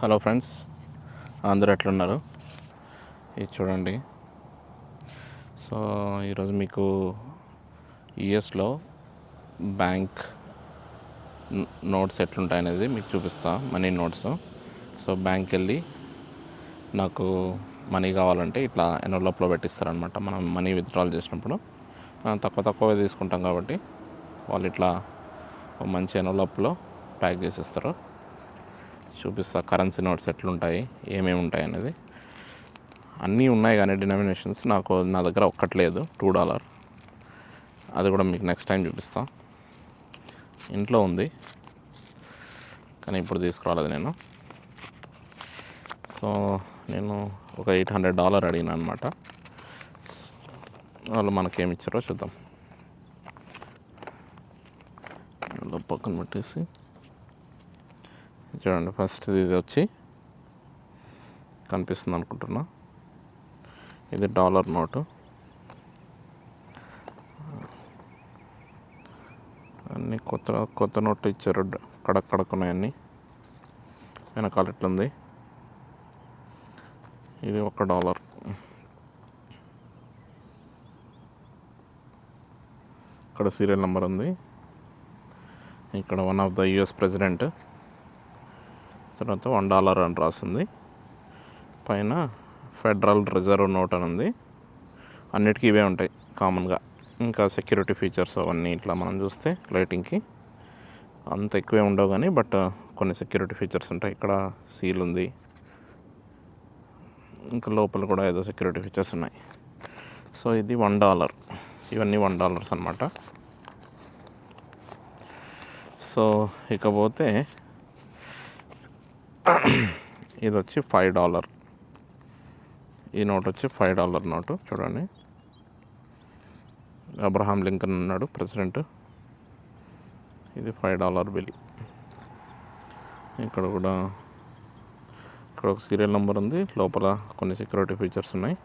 Hello friends, అందరూ ఎట్లున్నారు? ఇది చూడండి. సో ఈరోజు మీకు యుఎస్లో బ్యాంక్ నోట్స్ ఎట్లుంటాయి అనేది మీకు చూపిస్తా, మనీ నోట్స్. సో బ్యాంక్కి వెళ్ళి నాకు మనీ కావాలంటే ఇట్లా ఎన్వలప్లో పెట్టిస్తారనమాట. మనం మనీ విత్డ్రాల్ చేసినప్పుడు తక్కువ తీసుకుంటాం కాబట్టి వాళ్ళు ఇట్లా మంచి ఎన్వలప్లో ప్యాక్ చేసిస్తారు. చూపిస్తా కరెన్సీ నోట్స్ ఎట్లుంటాయి, ఏమేమి ఉంటాయి అనేది. అన్నీ ఉన్నాయి కానీ డినామినేషన్స్ నా దగ్గర ఒక్కట్లేదు, $2. అది కూడా మీకు నెక్స్ట్ టైం చూపిస్తా. ఇంట్లో ఉంది కానీ ఇప్పుడు తీసుకురాలేదు నేను. సో నేను ఒక $800 అడిగిన అనమాట. వాళ్ళు మనకేమి ఇచ్చారో చూద్దాం. పక్కన పెట్టేసి చూడండి. ఫస్ట్ ఇది వచ్చి కనిపిస్తుంది అనుకుంటున్నా, ఇది $1 నోటు. అన్నీ కొత్త నోట్లు ఇచ్చారు, కడక్కున్నాయన్నీ. వెనకాల ఎట్లుంది, ఇది $1. ఇక్కడ సీరియల్ నెంబర్ ఉంది. ఇక్కడ one of the US president, తర్వాత $1 అని రాసింది. పైన ఫెడరల్ రిజర్వ్ నోట్ అని ఉంది. అన్నిటికీ ఇవే ఉంటాయి కామన్గా. ఇంకా సెక్యూరిటీ ఫీచర్స్ అవన్నీ ఇట్లా మనం చూస్తే లైటింగ్కి అంత ఎక్కువే ఉండవు కానీ బట్ కొన్ని సెక్యూరిటీ ఫీచర్స్ ఉంటాయి. ఇక్కడ సీల్ ఉంది, ఇంకా లోపల కూడా ఏదో సెక్యూరిటీ ఫీచర్స్ ఉన్నాయి. సో ఇది $1, ఇవన్నీ $1 అన్నమాట. సో ఇకపోతే ఇది వచ్చి $5. ఈ నోట్ వచ్చి $5 నోటు. చూడండి, అబ్రహాం లింకన్ ఉన్నాడు ప్రెసిడెంట్. ఇది $5 బిల్. ఇక్కడ ఒక సీరియల్ నెంబర్ ఉంది, లోపల కొన్ని సెక్యూరిటీ ఫీచర్స్ ఉన్నాయి.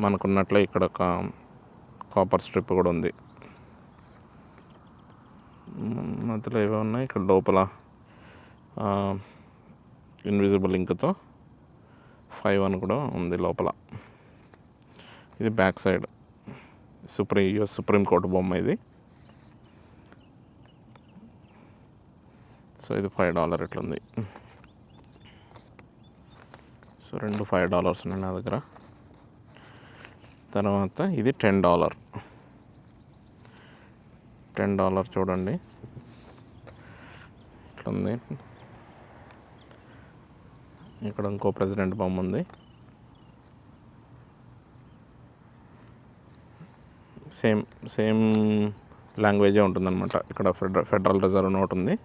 మనకున్నట్లే ఇక్కడ ఒక కాపర్ స్ట్రిప్ కూడా ఉంది. మధ్యలో ఏవో ఉన్నాయి. ఇక్కడ లోపల ఇన్విజిబుల్ ఇంక్తో 5 అని కూడా ఉంది లోపల. ఇది back side US supreme court బొమ్మ ఇది. సో ఇది $5 ఇట్లుంది. సో రెండు $5 ఉన్నాయి నా దగ్గర. తర్వాత ఇది $10. చూడండి ఇట్లుంది. ఇక్కడ ఇంకో ప్రెసిడెంట్ బొమ్మ ఉంది. సేమ్ లాంగ్వేజే ఉంటుందన్నమాట. ఇక్కడ ఫెడరల్ రిజర్వ్ నోట్ ఉంది,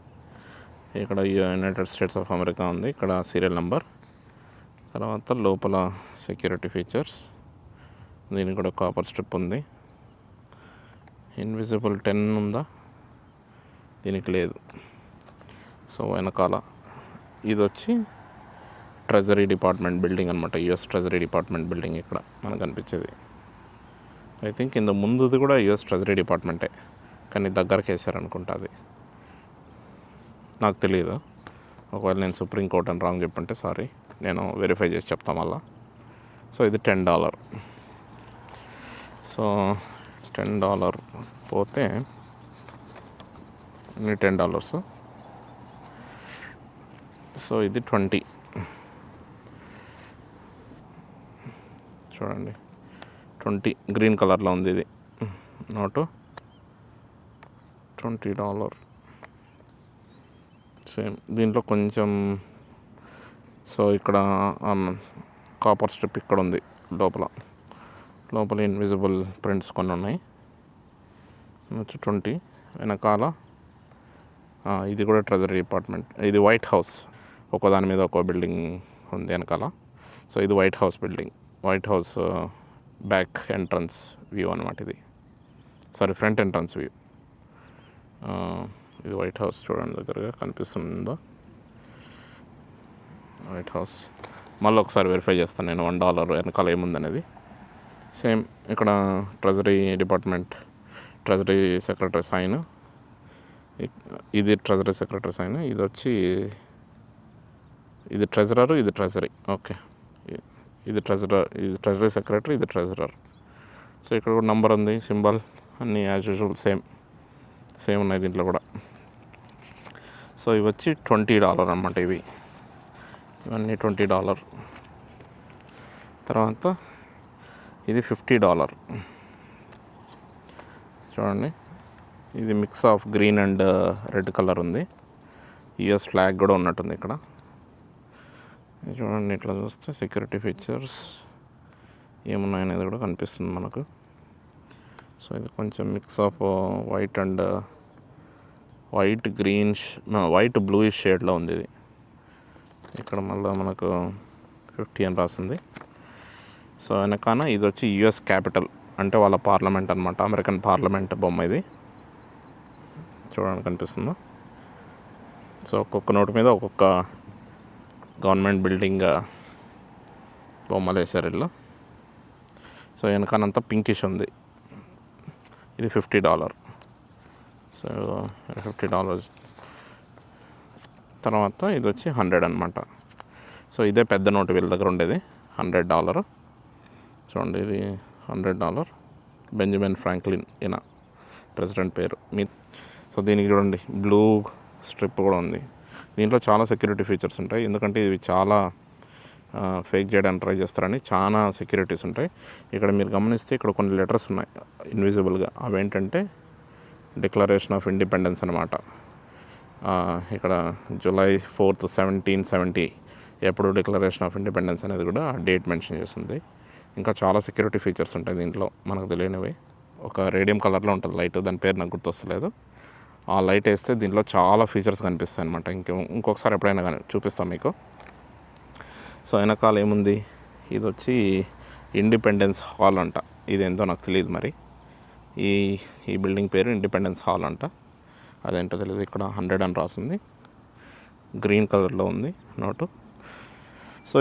ఇక్కడ యునైటెడ్ స్టేట్స్ ఆఫ్ అమెరికా ఉంది, ఇక్కడ సీరియల్ నెంబర్. తర్వాత లోపల సెక్యూరిటీ ఫీచర్స్, దీనికి కూడా కాపర్ స్ట్రిప్ ఉంది. ఇన్విజిబుల్ 10 ఉందా, దీనికి లేదు. సో వెనకాల ఇది వచ్చి ట్రెజరీ డిపార్ట్మెంట్ బిల్డింగ్ అనమాట. యుఎస్ ట్రెజరీ డిపార్ట్మెంట్ బిల్డింగ్ ఇక్కడ మనకు కనిపించేది. ఐ థింక్ ఇంత ముందుది కూడా యుఎస్ ట్రెజరీ డిపార్ట్మెంటే, కానీ దగ్గరకు వేసారనుకుంటా. అది నాకు తెలియదు. ఒకవేళ నేను సుప్రీం కోర్ట్ అని రాంగ్ చెప్పంటే సారీ, నేను వెరిఫై చేసి చెప్తాను మళ్ళా. సో ఇది $10. సో $10 పోతే ఇన్ని $10. సో ఇది 20. చూడండి 20 గ్రీన్ కలర్లో ఉంది ఇది నోటు. $20 సేమ్. దీంట్లో కొంచెం సో ఇక్కడ కాపర్ స్ట్రిప్ ఇక్కడ ఉంది లోపల ఇన్విజిబుల్ ప్రింట్స్ కొన్ని ఉన్నాయి. వచ్చి 20. వెనకాల ఇది కూడా ట్రెజరీ డిపార్ట్మెంట్. ఇది వైట్ హౌస్, దాని మీద ఒక బిల్డింగ్ ఉంది వెనకాల. సో ఇది white house building, white house back entrance view అనమాట ఇది. Front entrance view. ఇది వైట్ హౌస్. చూడండి దగ్గరగా కనిపిస్తుందో వైట్ హౌస్. మళ్ళీ ఒకసారి వెరిఫై చేస్తాను నేను $1 వెనకాల ఏముందనేది. సేమ్ ఇక్కడ treasury department, treasury secretary sign. ఇది ట్రెజరీ సెక్రటరీ సైన్. ఇది వచ్చి ఇది ట్రెజరర్, ఇది ట్రెజరీ. ఓకే, ఇది ట్రెజరీ సెక్రటరీ, ఇది ట్రెజరర్. సో ఇక్కడ కూడా నంబర్ ఉంది, సింబల్ అన్నీ యాజ్ యూజువల్ సేమ్ ఉన్నాయి దీంట్లో కూడా. సో ఇవి వచ్చి $20 అన్నమాట. ఇవన్నీ $20. తర్వాత ఇది $50. చూడండి, ఇది mix of green and red colour ఉంది. యుఎస్ ఫ్లాగ్ కూడా ఉన్నట్టుంది ఇక్కడ. చూడండి, ఇట్లా చూస్తే సెక్యూరిటీ ఫీచర్స్ ఏమున్నాయనేది కూడా కనిపిస్తుంది మనకు. సో ఇది కొంచెం మిక్స్ ఆఫ్ వైట్ బ్లూయిష్ షేడ్లో ఉంది ఇది. ఇక్కడ మళ్ళీ మనకు 50 అని రాసింది. సో వెనకాన ఇది వచ్చి యుఎస్ క్యాపిటల్, అంటే వాళ్ళ పార్లమెంట్ అనమాట, అమెరికన్ పార్లమెంట్ బొమ్మ ఇది. చూడండి కనిపిస్తుందా? సో ఒక్కొక్క నోటు మీద ఒక్కొక్క గవర్నమెంట్ బిల్డింగ్ బొమ్మలు వేశారు వీళ్ళు. సో వెనకానంతా పింకిష్ ఉంది. ఇది $50. సో $50. తర్వాత ఇది వచ్చి 100 అనమాట. సో ఇదే పెద్ద నోటు వీళ్ళ దగ్గర ఉండేది, $100. చూడండి, ఇది $100. బెంజమిన్ ఫ్రాంక్లిన్ ఈయన ప్రెసిడెంట్ పేరు. సో దీనికి చూడండి బ్లూ స్ట్రిప్ కూడా ఉంది. దీంట్లో చాలా సెక్యూరిటీ ఫీచర్స్ ఉంటాయి, ఎందుకంటే ఇవి చాలా ఫేక్ చేయడానికి ట్రై చేస్తారని చాలా సెక్యూరిటీస్ ఉంటాయి. ఇక్కడ మీరు గమనిస్తే ఇక్కడ కొన్ని లెటర్స్ ఉన్నాయి ఇన్విజిబుల్గా. అవేంటంటే డిక్లరేషన్ ఆఫ్ ఇండిపెండెన్స్ అనమాట. ఇక్కడ July 4th, 1770 ఎప్పుడు డిక్లరేషన్ ఆఫ్ ఇండిపెండెన్స్ అనేది కూడా డేట్ మెన్షన్ చేస్తుంది. ఇంకా చాలా సెక్యూరిటీ ఫీచర్స్ ఉంటాయి దీంట్లో మనకు తెలియనివి. ఒక రేడియం కలర్లో ఉంటుంది లైట్, దాని పేరు నాకు గుర్తొస్తలేదు. ఆ లైట్ వేస్తే దీంట్లో చాలా ఫీచర్స్ కనిపిస్తాయి అనమాట. ఇంకొకసారి ఎప్పుడైనా కానీ చూపిస్తాం మీకు. సో వెనకాల ఏముంది, ఇది వచ్చి ఇండిపెండెన్స్ హాల్ అంట. ఇది ఎంతో నాకు తెలియదు మరి. ఈ బిల్డింగ్ పేరు ఇండిపెండెన్స్ హాల్ అంట. అదేంటో తెలియదు. ఇక్కడ 100 అని రాసింది, గ్రీన్ కలర్లో ఉంది నోటు. సో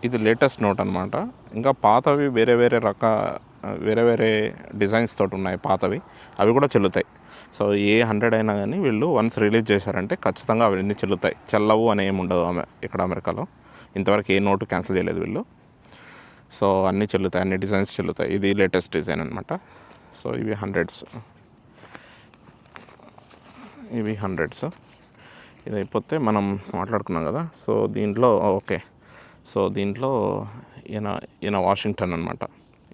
ఇది లేటెస్ట్ నోట్ అనమాట. ఇంకా పాతవి వేరే వేరే డిజైన్స్ తోటి ఉన్నాయి పాతవి, అవి కూడా చెల్లుతాయి. సో ఏ 100 అయినా కానీ వీళ్ళు వన్స్ రిలీజ్ చేశారంటే ఖచ్చితంగా అవన్నీ చెల్లుతాయి. చెల్లవు అని ఏమి ఉండదు ఇక్కడ అమెరికాలో. ఇంతవరకు ఏ నోటు క్యాన్సిల్ చేయలేదు వీళ్ళు. సో అన్నీ చెల్లుతాయి, అన్ని డిజైన్స్ చెల్లుతాయి. ఇది లేటెస్ట్ డిజైన్ అనమాట. సో ఇవి హండ్రెడ్స్. ఇది అయిపోతే మనం మాట్లాడుకున్నాం కదా. సో దీంట్లో ఓకే, సో దీంట్లో ఈయన వాషింగ్టన్ అనమాట.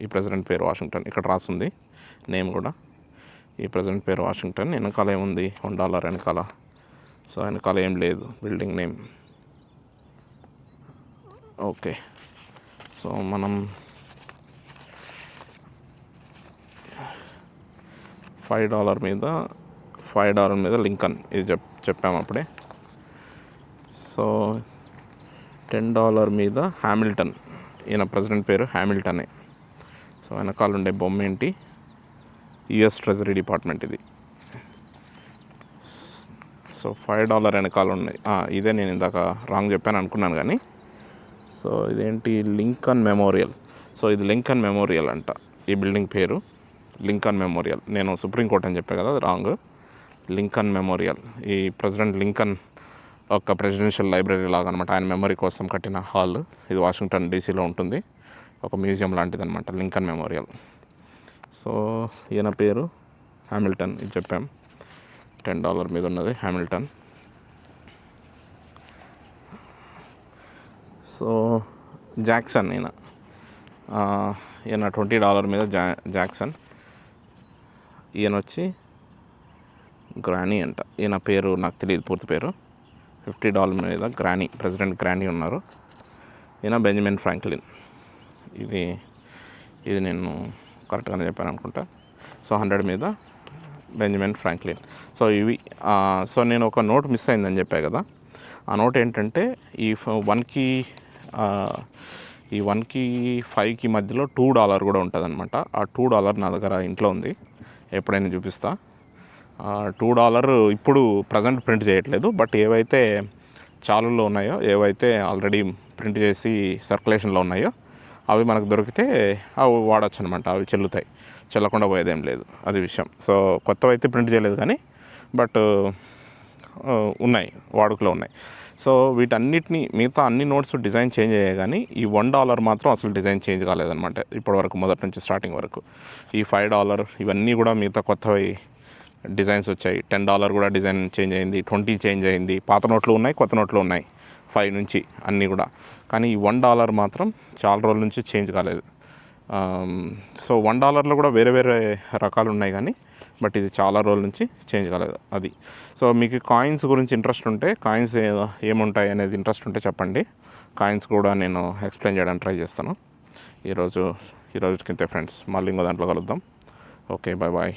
ఈ ప్రెసిడెంట్ పేరు వాషింగ్టన్, ఇక్కడ రాసింది నేమ్ కూడా. ఈ ప్రెసిడెంట్ పేరు వాషింగ్టన్. వెనకాల ఏముంది, $1 వెనకాల. సో వెనకాల ఏం లేదు, బిల్డింగ్ నేమ్. ఓకే, సో మనం $5 మీద లింకన్ ఇది చెప్పాము అప్పుడే. సో $10 మీద హ్యామిల్టన్, ఈయన ప్రెసిడెంట్ పేరు హ్యామిల్టనే. సో వెనకాల ఉండే బొమ్మ ఏంటి, యుఎస్ ట్రెజరీ డిపార్ట్మెంట్ ఇది. సో $5 వెనకాల ఉన్నాయి. ఇదే నేను ఇందాక రాంగ్ చెప్పాను అనుకున్నాను కానీ. సో ఇదేంటి, లింకన్ మెమోరియల్. సో ఇది లింకన్ మెమోరియల్ అంట, ఈ బిల్డింగ్ పేరు లింకన్ మెమోరియల్. నేను సుప్రీంకోర్టు అని చెప్పాను కదా, అది రాంగ్. లింకన్ మెమోరియల్, ఈ ప్రెసిడెంట్ లింకన్ ఒక ప్రెసిడెన్షియల్ లైబ్రరీ లాగా అనమాట, ఆయన మెమరీ కోసం కట్టిన హాల్. ఇది వాషింగ్టన్ డీసీలో ఉంటుంది, ఒక మ్యూజియం లాంటిది అనమాట, లింకన్ మెమోరియల్. సో ఈయన పేరు హ్యామిల్టన్, ఇది చెప్పాం. $10 మీద ఉన్నది హ్యామిల్టన్. సో జాక్సన్, ఈయన $20 మీద జాక్సన్. ఈయన వచ్చి గ్రానీ అంట, ఈయన పేరు నాకు తెలియదు పూర్తి పేరు. $50 మీద గ్రానీ, ప్రెసిడెంట్ గ్రానీ ఉన్నారు. ఈయన బెంజమిన్ ఫ్రాంక్లిన్. ఇది నేను కరెక్ట్గానే చెప్పాను అనుకుంటా. సో 100 మీద బెంజమిన్ ఫ్రాంక్లిన్. సో ఇవి. సో నేను ఒక నోట్ మిస్ అయిందని చెప్పా కదా, ఆ నోట్ ఏంటంటే ఈ 1కి 5కి మధ్యలో $2 కూడా ఉంటుంది అనమాట. ఆ $2 నా దగ్గర ఇంట్లో ఉంది, ఎప్పుడైనా చూపిస్తా. $2 ఇప్పుడు ప్రజెంట్ ప్రింట్ చేయట్లేదు, బట్ ఏవైతే చాలుల్లో ఉన్నాయో, ఏవైతే ఆల్రెడీ ప్రింట్ చేసి సర్క్యులేషన్లో ఉన్నాయో అవి మనకు దొరికితే అవి వాడచ్చు అనమాట. అవి చెల్లుతాయి, చెల్లకుండా పోయేదేం లేదు, అది విషయం. సో కొత్తవి అయితే ప్రింట్ చేయలేదు కానీ, బట్ ఉన్నాయి, వాడుకలో ఉన్నాయి. సో వీటన్నిటిని మిగతా అన్ని నోట్స్ డిజైన్ చేంజ్ అయ్యాయి, కానీ ఈ $1 మాత్రం అసలు డిజైన్ చేంజ్ కాలేదన్నమాట ఇప్పటివరకు, మొదటి నుంచి స్టార్టింగ్ వరకు. ఈ $5 ఇవన్నీ కూడా మిగతా కొత్తవి డిజైన్స్ వచ్చాయి. $10 కూడా డిజైన్ చేంజ్ అయింది, 20 చేంజ్ అయింది, పాత నోట్లు ఉన్నాయి, కొత్త నోట్లు ఉన్నాయి 5 నుంచి అన్నీ కూడా. కానీ ఈ $1 మాత్రం చాలా రోజుల నుంచి చేంజ్ కాలేదు. సో $1లో కూడా వేరే వేరే రకాలు ఉన్నాయి, కానీ బట్ ఇది చాలా రోజుల నుంచి చేంజ్ కాలేదు అది. సో మీకు కాయిన్స్ గురించి ఇంట్రెస్ట్ ఉంటే, కాయిన్స్ ఏముంటాయి అనేది ఇంట్రెస్ట్ ఉంటే చెప్పండి. కాయిన్స్ కూడా నేను ఎక్స్ప్లెయిన్ చేయడానికి ట్రై చేస్తాను. ఈరోజుకి ఇంతే ఫ్రెండ్స్, మళ్ళీ ఇంకో దాంట్లో కలుద్దాం. Okay, bye bye.